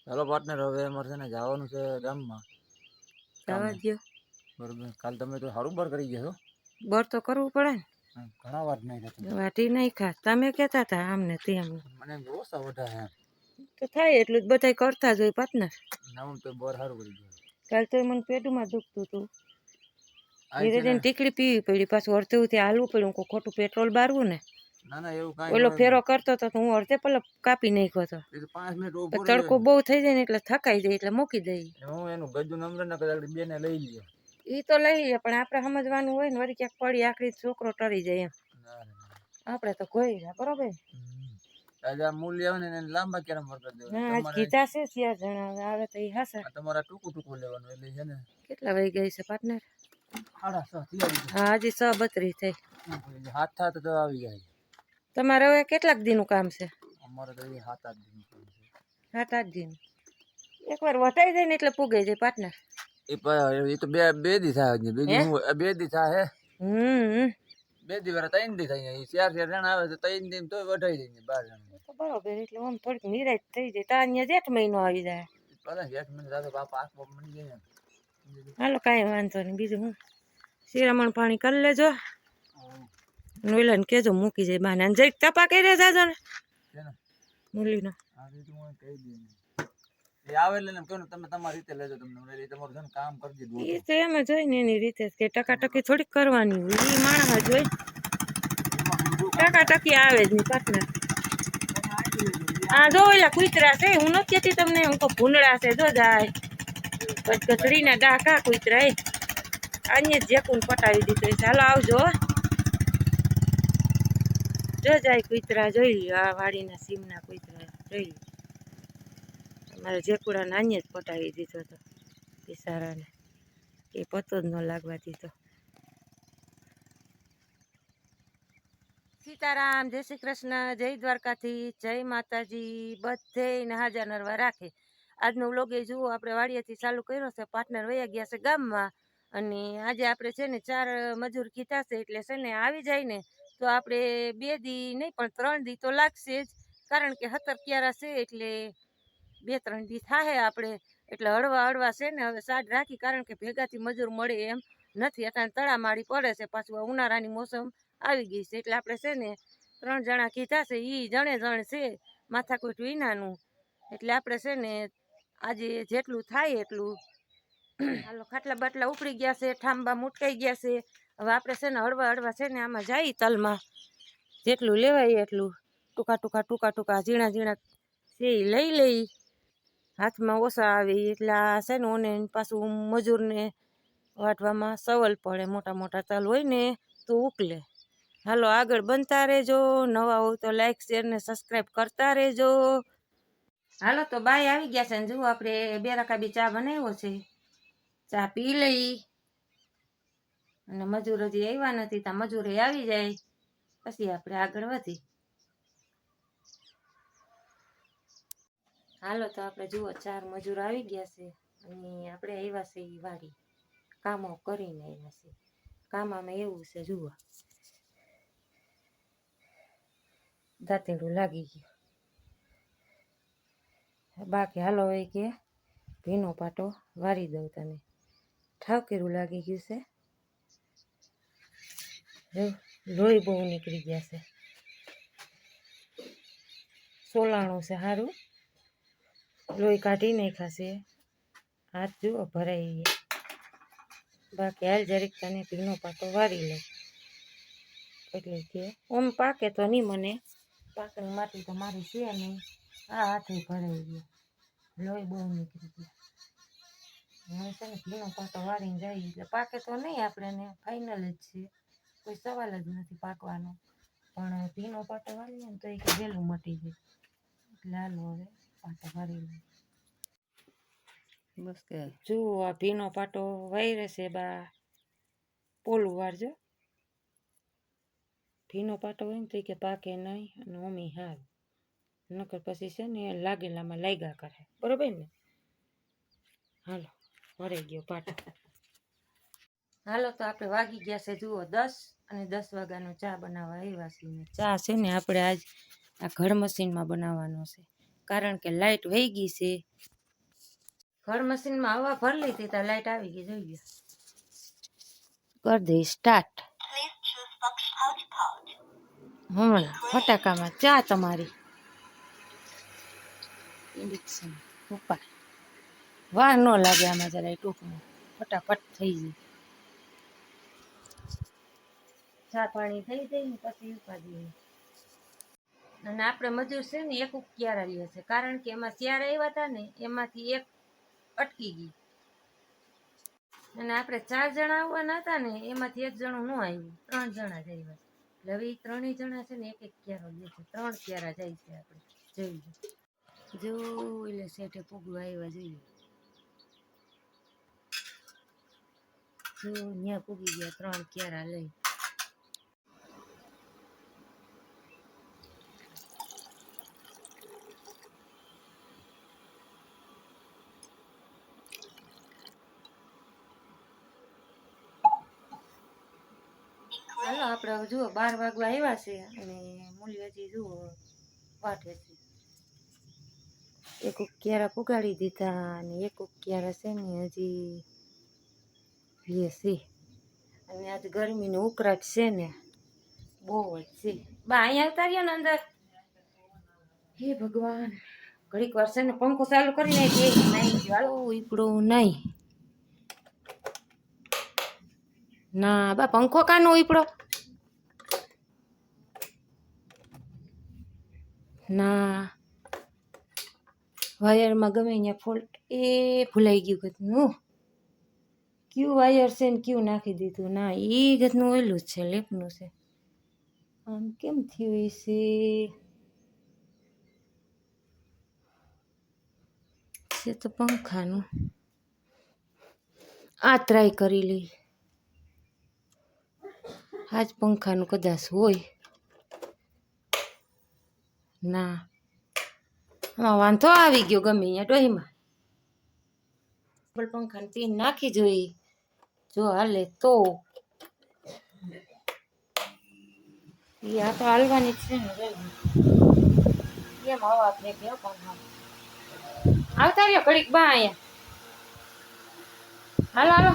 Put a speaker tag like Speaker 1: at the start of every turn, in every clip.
Speaker 1: ચાલો પાર્ટનર, હવે અમારે છે ને જવાનું છે ગામમાં
Speaker 2: જવા
Speaker 1: કામે.
Speaker 2: દો.
Speaker 1: બરોબર, કાલ તમે તો સારું બર કરી ગયા છો.
Speaker 2: બર તો કરવું પડે ને.
Speaker 1: ઘણા વાત નહીં થતી.
Speaker 2: વાટી નહીં ખા, તમે કહેતા હતા આમને તેમ.
Speaker 1: મને ઓછા વઢા હે
Speaker 2: તો થાય એટલું જ બધા કરતા જ હોય પાર્ટનર.
Speaker 1: ના હું તો બર સારું કરી ગયો.
Speaker 2: કાલ તો મને પેટમાં દુખતું હતું.
Speaker 1: આ
Speaker 2: ધીરે
Speaker 1: છે ને,
Speaker 2: ધીરે ટીકડી પીવી પડી, પાછું અડધેથી હાલવું પડ્યું. કોઈ ખોટું પેટ્રોલ બારવું ને.
Speaker 1: ના ના એવું કાંઈ
Speaker 2: ઓલો
Speaker 1: ન
Speaker 2: ફેરો
Speaker 1: હોય.
Speaker 2: કરતો હતો તો હું અડધે પેલા કાપી નાખ્યો હતો.
Speaker 1: એ તો 5 મિનિટ ઉભો રહી
Speaker 2: તડકો બહુ થઈ જાય ને એટલે થકાઈ જાય એટલે મૂકી દઈએ.
Speaker 1: હું એનું ગજુ નંબર ના કદાચ બેને લઈ લઈએ.
Speaker 2: એ તો લઈ લઈએ, પણ આપણે સમજવાનું હોય ને, વળી ક્યાંક પડી આખરી છોકરો ટરી જાય એમ. આપણે તો કોઈ બરોબર.
Speaker 1: રાજા મૂલ્ય આવે ને એને લાંબા કેરમ વરકર દેવાના.
Speaker 2: હા, આજ કીધા છે 4 જણા આવે તો એ હાસા.
Speaker 1: તમારા ટૂંકું ટૂંકું લેવાનું એટલે છે ને.
Speaker 2: કેટલા વાગી ગઈ છે પાર્ટનર?
Speaker 1: 6:30.
Speaker 2: હા, હજી 6:32 થઈ.
Speaker 1: હાથ થાત તો આવી જાય.
Speaker 2: તમારે હવે કેટલાક દીનું કામ છે?
Speaker 1: અમારે તો 7-8 દિન કામ છે.
Speaker 2: 7-8 દિન. એકવાર વટાઈ જાય ને એટલે પૂગાઈ જાય પાર્ટનર.
Speaker 1: એ તો બે દી થાય બીજું હું 2 દી થાય હે. 2 દી વાળા 3 દી થાય. 4 જણા આવે તો 3 દી તો વઢાઈ જાય 12 જણા.
Speaker 2: તો બરોબર, એટલે આમ થોડીક નિરાશ થઈ જાય. તા અહીંયા જેઠ મહિનો આવી જાય.
Speaker 1: બધા જેઠ મહિને જાતો બાપા આંખ બાપ મળી જાય ને.
Speaker 2: હાલો કાંઈ વાંધો નહીં. બીજું હું શિરામણ પાણી કરી લેજો. નોઈલાને કેજો મૂકી જાય બાને. જઈ તપા કરી જાજો ને મુરલીનો.
Speaker 1: એ આવે એટલે કહો ને તમે તમારી રીતે લેજો. તમને તમારું છે ને કામ કરી દીધું.
Speaker 2: એ તો એમ જ હોય ને એની રીતે કે ટકાટકી થોડીક કરવાની હોય. એ માણસ જ હોય. ટકાટકી આવે જ નહીં પાર્ટનર. હા જો ઓલા કૂતરા છે, હું નથી કહેતી તમને, હું તો ભૂંડળા છે. જો જાય કચડીના ડાકા કૂતરા એ અહીંયા જેકુન પટાવી દીધું. ચાલો આવજો. જો જાય કૂતરા જોઈ લ્યો. આ વાડીના સીમના કૂતરા જોઈ લ્યો. અમારે જેકુડાને અહીંયા જ પટાવી દીધો હતો બિચારાને. એ પતો જ ન લાગવા દીધો. સીતારામ, જય શ્રી કૃષ્ણ, જય દ્વારકાથી, જય માતાજી. બધે હાજર નરવા રાખે. આજનો વ્લોગ એ જુઓ, આપણે વાડિયાથી ચાલુ કર્યો છે. પાર્ટનર વયા ગયા છે ગામમાં. અને આજે આપણે છે ને 4 મજૂર કીધા છે, એટલે છે ને આવી જાય ને તો આપણે 2 દી નહીં પણ 3 દી તો લાગશે જ. કારણ કે 17 ક્યારા છે એટલે 2-3 દી થાય આપણે. એટલે હળવા છે ને હવે સાજ રાખી, કારણ કે ભેગાથી મજૂર મળે એમ નથી. અત્યારે તળામાળી પડે છે, પાછું ઉનાળાની મોસમ આવી ગઈ છે. એટલે આપણે છે ને 3 જણા કીધા છે. એ જણે છે માથાકૂટ વિનાનું. એટલે આપણે છે ને આજે જેટલું થાય એટલું. હાલો, ખાટલા બાટલા ઉપડી ગયા છે, ઠાંબા મુટકાઈ ગયા છે. હવે આપણે છે ને હળવા છે ને આમાં જાય તલમાં. જેટલું લેવાય એટલું ટૂંકા ઝીણા છે એ લઈ લઈ. હાથમાં ઓછા આવે એટલે આ છે ને ઓને પાછું મજૂરને વાટવામાં સવલ પડે. મોટા તલ હોય ને તો ઉકલે. હાલો આગળ બનતા રહેજો. નવા હોય તો લાઈક શેર ને સબસ્ક્રાઈબ કરતા રહેજો. હાલો તો બાય આવી ગયા છે ને જુઓ આપણે 2 રકાબી ચા બનાવ્યો છે. ચા પી લઈ અને મજૂર હજી આવ્યા નથી. ત્યાં મજૂરે આવી જાય પછી આપણે આગળ વધી. હાલો તો આપણે જુઓ 4 મજૂર આવી ગયા છે અને આપણે આવ્યા છે એ વાડી કામો કરીને આવ્યા છે. કામમાં એવું છે જુઓ, દાંતેડું લાગી ગયું. બાકી હાલો એ કે ભીનો પાટો વારી દઉં તને. ઠાવકેરું લાગી ગયું છે. લોહી બહુ નીકળી ગયા છે. સોલાણું છે સારું, લોહી કાઢી નાખાશે. હાથ જુઓ ભરાઈ ગયા. બાકી હાલ જરીક તને ભીનો પાટો વારી લે. એટલે કે ઓમ પાકે તો નહીં, મને પાકની માટી તો મારી છે નહીં. આ હાથે ભરાઈ ગયા, લોહી બહુ નીકળી ગયા. હવે છે ને ભીનો પાટો વારીને જાય એટલે પાકે તો નહીં, આપણે ફાઇનલ જ છે, કોઈ સવાલ જ નથી પાકવાનો. પણ ભીનો પાટો વારીએ ને તો એ કે વહેલું મટી જાય. એટલે હાલો હવે પાટો વારી લે. બસ કે જુઓ આ ભીનો પાટો વાયરે છે બા. પોલું વારજો. ભીનો પાટો હોય ને તો કે પાકે નહીં અને ઓમી હાલ નકર પછી છે ને લાગેલામાં લાગ્યા કરે. બરોબર ને? હાલો ભરાઈ ગયો પાટો. હાલો તો આપણે વાગી ગયા છે જુઓ 10 અને 10 વાગ્યાનો ચા બનાવવા આવ્યા છીએ. ચા છે ને આપણે આજ આ ઘર મશીનમાં બનાવવાનો છે, કારણ કે લાઇટ વહી ગઈ છે ઘર મશીનમાં હવા ભરી લીધી તો લાઈટ આવી ગઈ. જોઈએ કરી દઈ સ્ટાર્ટ. હમણાં ફટાકામાં ચા તમારી ઇન્ડક્શન ઉપર વાર ન લાગે આમાં જરા ટૂંકમાં ફટાફટ થઈ જાય. ચા પાણી થઈ જાય ને પછી ઉપાડીએ. અને આપણે મજૂર છે ને એક ક્યારા લે છે, કારણ કે એમાં ચાર આવ્યા હતા ને એમાંથી એક અટકી ગઈ. અને આપણે 4 જણા આવવાના હતા ને એમાંથી એક જણું ન આવ્યું, 3 જણા જ આવ્યા. એટલે હવે એ 3 જણા છે ને એક ક્યારો લે છે, 3 ક્યારા જાય છે. આપણે જોઈએ જો એટલે શેઠે પૂગવા આવ્યા. જોઈએ જો ત્યાં પૂગી ગયા 3 ક્યારા લઈ. હાલો આપણે હવે જુઓ 12 વાગવા આવ્યા છે અને મૂલ્યજી જુઓ વાટે છે. એક ક્યારા પુગાડી દીધા અને એક ક્યારા છે ને હજી લે છે. અને આજ ગરમીનો ઉકળાટ છે ને બહુ જ છે. બા અહીંયા આવતા રહ્યો ને અંદર. હે ભગવાન, ઘડીક વાર છે ને પંખો ચાલુ કરીને ઉપડું નહીં ના બા, પંખો કાનો ઉપડો ના. વાયરમાં ગમે અહીંયા ફોલ્ટ એ ભૂલાઈ ગયું ગતનું કયું વાયર છે ને કયું નાખી દીધું. ના એ ગતનું ઓયલું જ છે, લેપનું છે. આમ કેમ થયું છે તો પંખાનું. આ ટ્રાય કરી લઈ. આજ પંખાનું કદાચ હોય. ના આમાં વાંધો આવી ગયો ગમે અહીંયા ડોહીમાં. પંખાની પિન નાખી જોઈ, જો હાલે તો. એ આ તો હાલવાની જ છે ને. કેમ હવા ફેંકે પંખા. આવતા રહ્યો ઘડીક બા અહીંયા. હાલો હાલો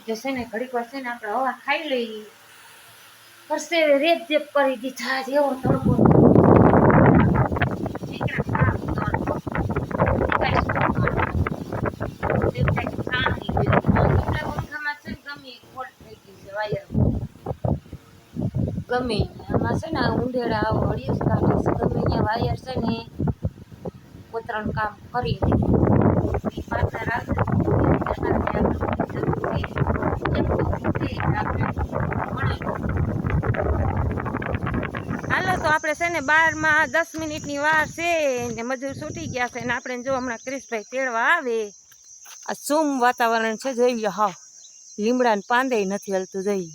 Speaker 2: જશે ને ઘડીક વાર છે ને આપણે હવા ખાઈ લઈ. કરશે રેપ જેપ કરી દીધા જેવો તડકો. ગમે આમાં છે ને ઊંધેડા હળિયું જ કાઢે છે. ગમે અહીંયા વાયર છે ને કોતરણ કામ કરી દે. પાછળ આવશે હાલો તો આપણે છે ને 12 માં 10 મિનિટની વાર છે ને મજૂર છૂટી ગયા છે ને આપણે જો હમણાં ક્રિશભાઈ તેડવા આવે. આ સુમ વાતાવરણ છે, જોઈ લો. હાવ લીમડા ને પાંદે નથી હલતું. જોઈ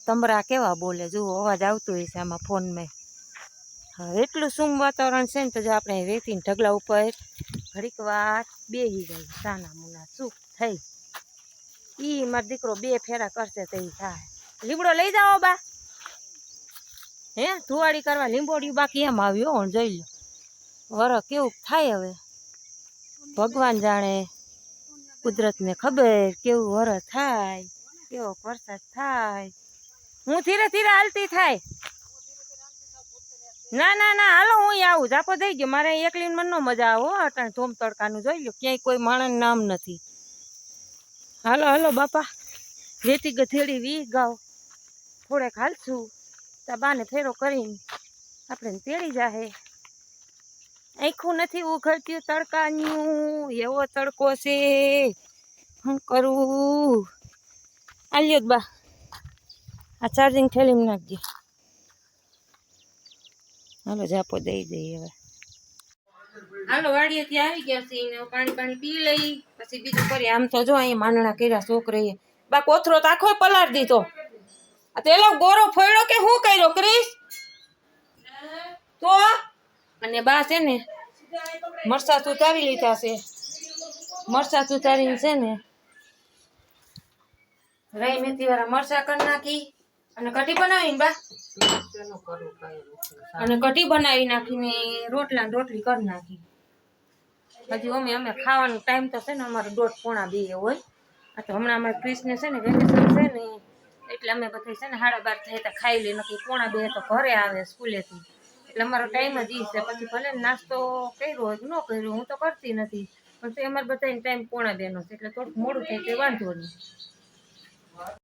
Speaker 2: તમરા કેવા બોલે, જુઓ અવાજ આવતો હોય છે આમાં ફોનમાં. હા એટલું સુમ વાતાવરણ છે ને તો જો આપણે રેતીને ઢગલા ઉપર ઘડીક વાર બેસી જાય. સાના મુના શું થઈ ઈ મારો દીકરો 2 ફેરા કરશે તો ઈ થાય. લીમડો લઈ જાઓ બા. હે ધુવાડી કરવા લીંબોડિયું બાકી એમ આવ્યો. જોઈ લો વર કેવું થાય. હવે ભગવાન જાણે, કુદરતને ખબર કેવું વર થાય, કેવો વરસાદ થાય. હું ધીરે ધીરે હાલતી થાય. ના ના ના હાલો હું આવું. જાપો થઈ ગયો મારે એકલી મન નો મજા આવો. અટાણે ધોમ તડકાનું જોઈ લો, ક્યાંય કોઈ માણસ નામ નથી. હાલો હાલો બાપા, રેતી ગધેડી વી ગાવ. થોડેક હાલશું તા બાને ફેરો કરીને આપણે તેડી જાહે. આખું નથી ઉઘડતું તડકાનું, એવો તડકો છે. શું કરું? આલ્યો બા આ ચાર્જિંગ થેલીમાં નાખજે. હાલો જાપો દઈ દઈએ હવે. હાલો વાડીએથી આવી ગયા છે ને પાણી પી લઈ પછી બીજું કરીએ. આમ તો જો અહીંયા માંડણા કર્યા છોકરીએ. બા કોથરો તો આખો પલાળ દીધો. આ તેલો ગોરો ફોડ્યો કે શું કર્યો ક્રિશ? તો અને બા છે ને મરસા સુધારી લીધા છે. મરસા સુધારીને છે ને રાઈ મેથી વાળા મરસા કરી નાખી અને કઢી બનાવીને બા અને કઢી બનાવી નાખીને રોટલા રોટલી કરી નાખી. હજી અમે ખાવાનો ટાઈમ તો છે ને અમારે 1:30-1:45 હોય. આ તો હમણાં અમારે ક્રિસને છે ને વેકેશન છે ને એટલે અમે બધા છે ને 12:30 થાય તો ખાઈ લઈએ, નક્કી 1:45 તો ઘરે આવે સ્કૂલેથી. એટલે અમારો ટાઈમ જ ઈ છે. પછી ભલે નાસ્તો કર્યો હોય કે ન કર્યો, હું તો કરતી નથી, પણ તો અમારે બધાને ટાઈમ 1:45 નો છે, એટલે થોડુંક મોડું થાય તો વાંધો નહીં.